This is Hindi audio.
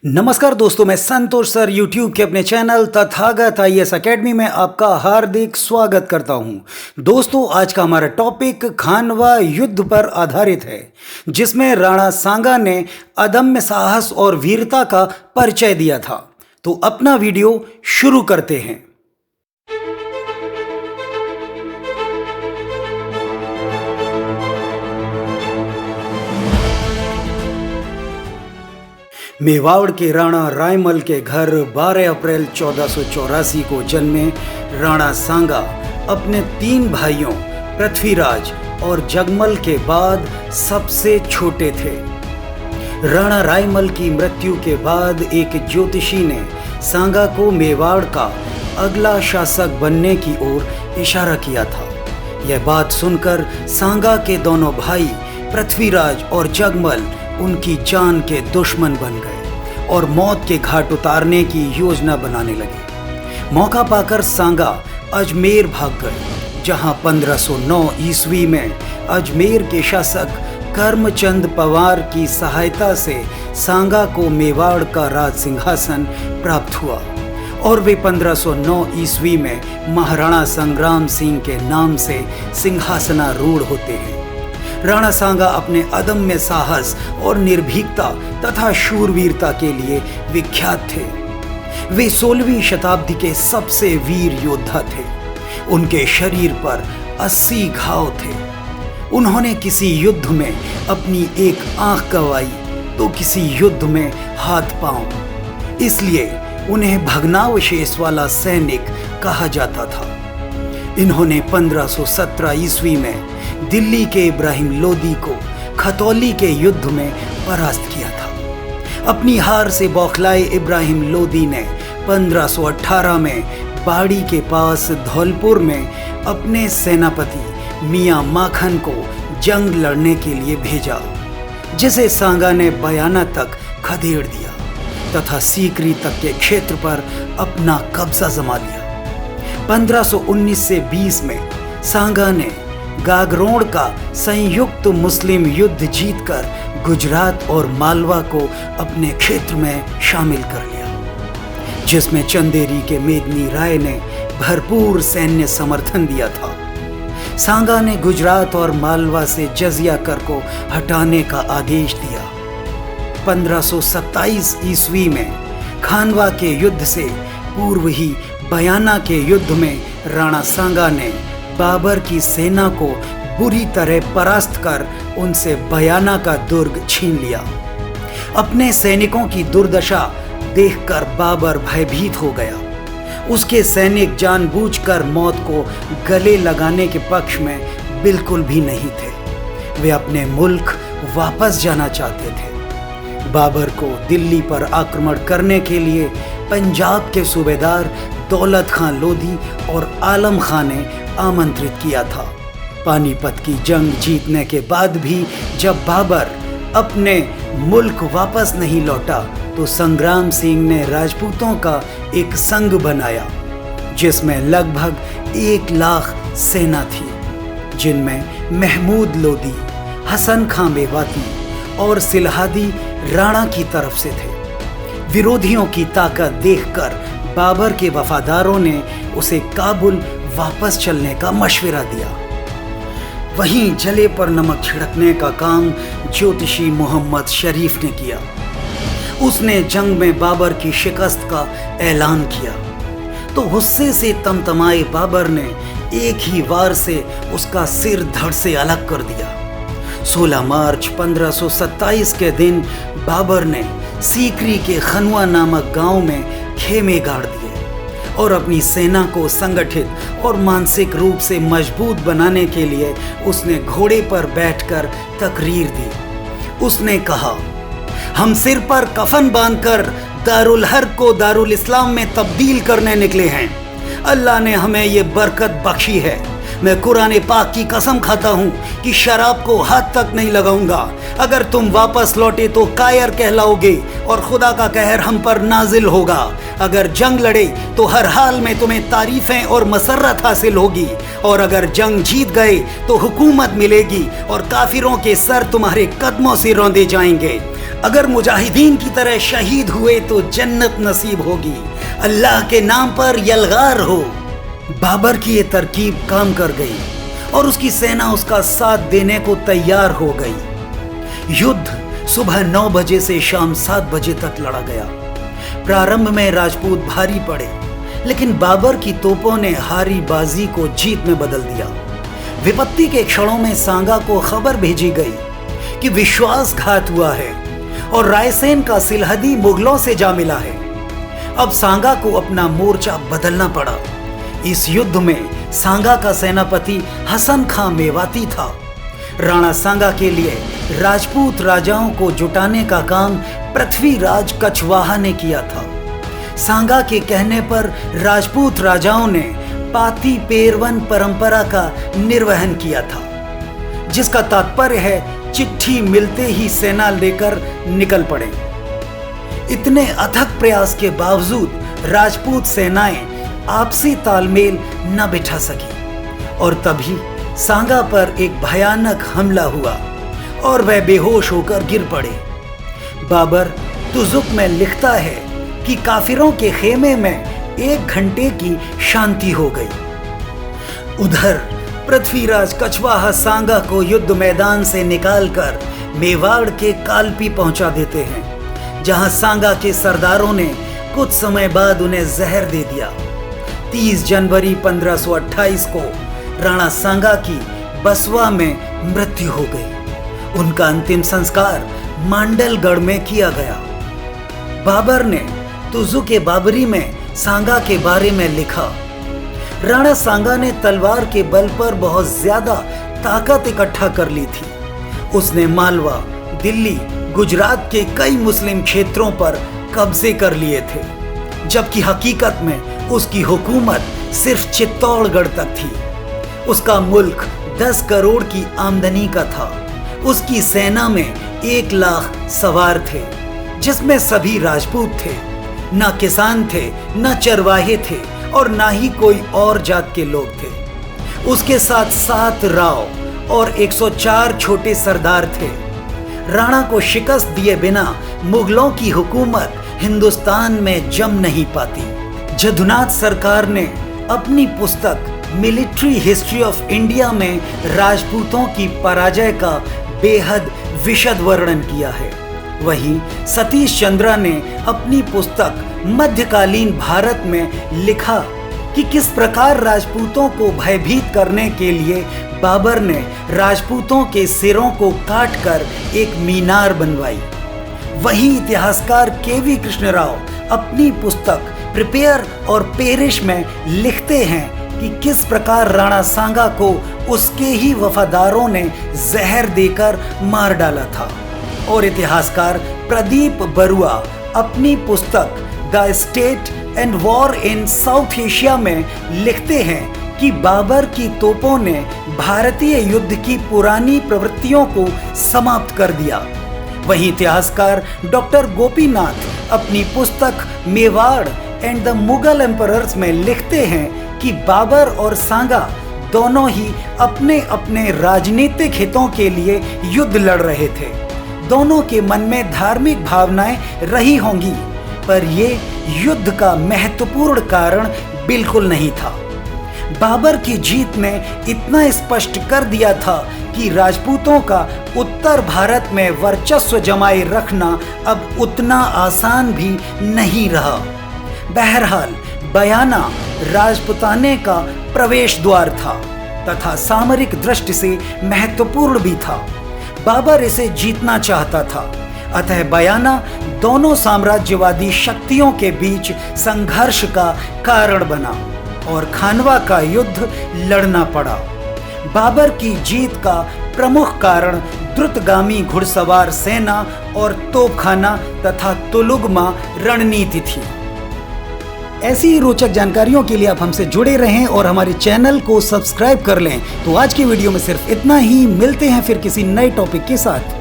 नमस्कार दोस्तों, मैं संतोष सर यूट्यूब के अपने चैनल तथागत IAS अकेडमी में आपका हार्दिक स्वागत करता हूं। दोस्तों, आज का हमारा टॉपिक खानवा युद्ध पर आधारित है, जिसमें राणा सांगा ने अदम्य साहस और वीरता का परिचय दिया था। तो अपना वीडियो शुरू करते हैं। मेवाड़ के राणा रायमल के घर 12 अप्रैल 1484 को जन्मे राणा सांगा अपने 3 भाइयों पृथ्वीराज और जगमल के बाद सबसे छोटे थे। राणा रायमल की मृत्यु के बाद एक ज्योतिषी ने सांगा को मेवाड़ का अगला शासक बनने की ओर इशारा किया था। यह बात सुनकर सांगा के दोनों भाई पृथ्वीराज और जगमल उनकी जान के दुश्मन बन गए और मौत के घाट उतारने की योजना बनाने लगे। मौका पाकर सांगा अजमेर भाग गए, जहां 1509 ईस्वी में अजमेर के शासक करमचंद पवार की सहायता से सांगा को मेवाड़ का राज सिंहासन प्राप्त हुआ और वे 1509 ईस्वी में महाराणा संग्राम सिंह के नाम से सिंहासनारूढ़ होते हैं। राणा सांगा अपने अदम्य साहस और निर्भीकता तथा शूरवीरता के लिए विख्यात थे। वे 16वीं शताब्दी के सबसे वीर योद्धा थे। उनके शरीर पर 80 घाव थे। उन्होंने किसी युद्ध में अपनी एक आंख गंवाई तो किसी युद्ध में हाथ पांव, इसलिए उन्हें भग्नावशेष वाला सैनिक कहा जाता था। इन्होंने 1517 ईस्वी में दिल्ली के इब्राहिम लोदी को खतौली के युद्ध में परास्त किया था। अपनी हार से बौखलाए इब्राहिम लोदी ने 1518 में बाड़ी के पास धौलपुर में अपने सेनापति मियां माखन को जंग लड़ने के लिए भेजा, जिसे सांगा ने बयाना तक खदेड़ दिया तथा सीकरी तक के क्षेत्र पर अपना कब्जा जमा लिया। 1519 से 20 में सांगा ने गागरोड़ का संयुक्त मुस्लिम युद्ध जीतकर गुजरात और मालवा को अपने क्षेत्र में शामिल कर लिया, जिसमें चंदेरी के मेदिनी राय ने भरपूर सैन्य समर्थन दिया था। सांगा ने गुजरात और मालवा से जजिया कर को हटाने का आदेश दिया। 1527 ईस्वी में खानवा के युद्ध से पूर्व ही बयाना के युद्ध में राणा सांगा ने बाबर की सेना को बुरी तरह परास्त कर उनसे बयाना का दुर्ग छीन लिया। अपने सैनिकों की दुर्दशा देखकर बाबर भयभीत हो गया। उसके सैनिक जानबूझकर मौत को गले लगाने के पक्ष में बिल्कुल भी नहीं थे। वे अपने मुल्क वापस जाना चाहते थे। बाबर को दिल्ली पर आक्रमण करने के लिए पंजाब के सूबेदार दौलत खां लोधी और आलम खां ने आमंत्रित किया था। पानीपत की जंग जीतने के बाद भी जब बाबर अपने मुल्क वापस नहीं लौटा तो संग्राम सिंह ने राजपूतों का एक संघ बनाया, जिसमें लगभग 1 लाख सेना थी, जिनमें महमूद लोधी, हसन खां मेवाती और सिलहादी राणा की तरफ से थे। विरोधियों की ताकत देखकर बाबर के वफादारों ने उसे काबुल वापस चलने का मशवरा दिया। वहीं जले पर नमक छिड़कने का काम ज्योतिषी मोहम्मद शरीफ ने किया। उसने जंग में बाबर की शिकस्त का ऐलान किया तो गुस्से से तमतमाए बाबर ने एक ही वार से उसका सिर धड़ से अलग कर दिया। 16 मार्च 1527 के दिन बाबर ने सीकरी के खनुआ नामक गांव में खेमे गाड़ दिए और अपनी सेना को संगठित और मानसिक रूप से मजबूत बनाने के लिए उसने घोड़े पर बैठकर तकरीर दी। उसने कहा, हम सिर पर कफन बांधकर दारुल हर्ब को दारुल इस्लाम में तब्दील करने निकले हैं। अल्लाह ने हमें ये बरकत बख्शी है। मैं कुरान पाक की कसम खाता हूँ कि शराब को हाथ तक नहीं लगाऊंगा। अगर तुम वापस लौटे तो कायर कहलाओगे और खुदा का कहर हम पर नाजिल होगा। अगर जंग लड़े तो हर हाल में तुम्हें तारीफें और मसर्रत हासिल होगी, और अगर जंग जीत गए तो हुकूमत मिलेगी और काफिरों के सर तुम्हारे कदमों से रौंदे जाएंगे। अगर मुजाहिदीन की तरह शहीद हुए तो जन्नत नसीब होगी, अल्लाह के नाम पर यलगार हो। बाबर की ये तरकीब काम कर गई और उसकी सेना उसका साथ देने को तैयार हो गई। युद्ध सुबह 9 बजे से शाम 7 बजे तक लड़ा गया। प्रारंभ में राजपूत भारी पड़े, लेकिन बाबर की तोपों ने हारी बाजी को जीत में बदल दिया। विपत्ति के क्षणों में सांगा को खबर भेजी गई कि विश्वासघात हुआ है और रायसेन का सिलहदी मुगलों से जा मिला है। अब सांगा को अपना मोर्चा बदलना पड़ा। इस युद्ध में सांगा का सेनापति हसन खां मेवाती था। राणा सांगा के लिए राजपूत राजाओं को जुटाने का काम पृथ्वीराज कछवाहा ने किया था। सांगा के कहने पर राजपूत राजाओं ने पाती पेरवन परंपरा का निर्वहन किया था, जिसका तात्पर्य है चिट्ठी मिलते ही सेना लेकर निकल पड़े। इतने अथक प्रयास के बावजूद राजपूत सेनाएं आपसी तालमेल न बिठा सकी और तभी सांगा पर एक भयानक हमला हुआ और वह बेहोश होकर गिर पड़े। बाबर तुजुक में लिखता है कि काफिरों के खेमे में 1 घंटे की शांति हो गई। उधर पृथ्वीराज कछवाहा सांगा को युद्ध मैदान से निकालकर मेवाड़ के कालपी पहुंचा देते हैं, जहां सांगा के सरदारों ने कुछ समय बाद उन्हें जहर दे दिया। 30 जनवरी 1528 को राणा सांगा की बसवा में मृत्यु हो गई। उनका अंतिम संस्कार मांडलगढ़ में किया गया। बाबर ने तुजुक बाबरी में सांगा के बारे में लिखा, राणा सांगा ने तलवार के बल पर बहुत ज्यादा ताकत इकट्ठा कर ली थी। उसने मालवा, दिल्ली, गुजरात के कई मुस्लिम क्षेत्रों पर कब्जे कर लिए थे, जबकि हकीकत में उसकी हुकूमत सिर्फ चित्तौड़गढ़ तक थी। उसका मुल्क 10 करोड़ की आमदनी का था। उसकी सेना में 1 लाख सवार थे, जिसमें सभी राजपूत थे। न किसान थे, न चरवाहे थे और न ही कोई और जात के लोग थे। उसके साथ 7 राव और 104 छोटे सरदार थे। राणा को शिकस्त दिए बिना मुगलों की हुकूमत हिंदुस्तान में जम नहीं पाती। जदुनाथ सरकार ने अपनी पुस्तक मिलिट्री हिस्ट्री ऑफ इंडिया में राजपूतों की पराजय का बेहद विशद वर्णन किया है। वहीं सतीश चंद्रा ने अपनी पुस्तक मध्यकालीन भारत में लिखा कि किस प्रकार राजपूतों को भयभीत करने के लिए बाबर ने राजपूतों के सिरों को काटकर एक मीनार बनवाई। वहीं इतिहासकार केवी कृष्णराव अपनी पुस्तक प्रिपेयर और पेरिश में लिखते हैं कि किस प्रकार राणा सांगा को उसके ही वफादारों ने जहर देकर मार डाला था। और इतिहासकार प्रदीप बरुआ अपनी पुस्तक the state and war in south Asia में लिखते हैं कि बाबर की तोपों ने भारतीय युद्ध की पुरानी प्रवृत्तियों को समाप्त कर दिया। वहीं इतिहासकार डॉक्टर गोपीनाथ अपनी पुस्तक Mewar and the Mughal emperors में लिखते हैं कि बाबर और सांगा दोनों ही अपने अपने राजनीतिक हितों के लिए युद्ध लड़ रहे थे। दोनों के मन में धार्मिक भावनाएं रही होंगी, पर ये युद्ध का महत्वपूर्ण कारण बिल्कुल नहीं था। बाबर की जीत ने इतना स्पष्ट कर दिया था कि राजपूतों का उत्तर भारत में वर्चस्व जमाए रखना अब उतना आसान भी नहीं रहा। बहरहाल बयाना राजपुताने का प्रवेश द्वार था तथा सामरिक दृष्टि से महत्वपूर्ण भी था। बाबर इसे जीतना चाहता था, अतः बयाना दोनों साम्राज्यवादी शक्तियों के बीच संघर्ष का कारण बना और खानवा का युद्ध लड़ना पड़ा। बाबर की जीत का प्रमुख कारण द्रुतगामी घुड़सवार सेना और तोपखाना तथा तुलुगमा रणनीति थी। ऐसी ही रोचक जानकारियों के लिए आप हमसे जुड़े रहें और हमारे चैनल को सब्सक्राइब कर लें। तो आज की वीडियो में सिर्फ इतना ही। मिलते हैं फिर किसी नए टॉपिक के साथ।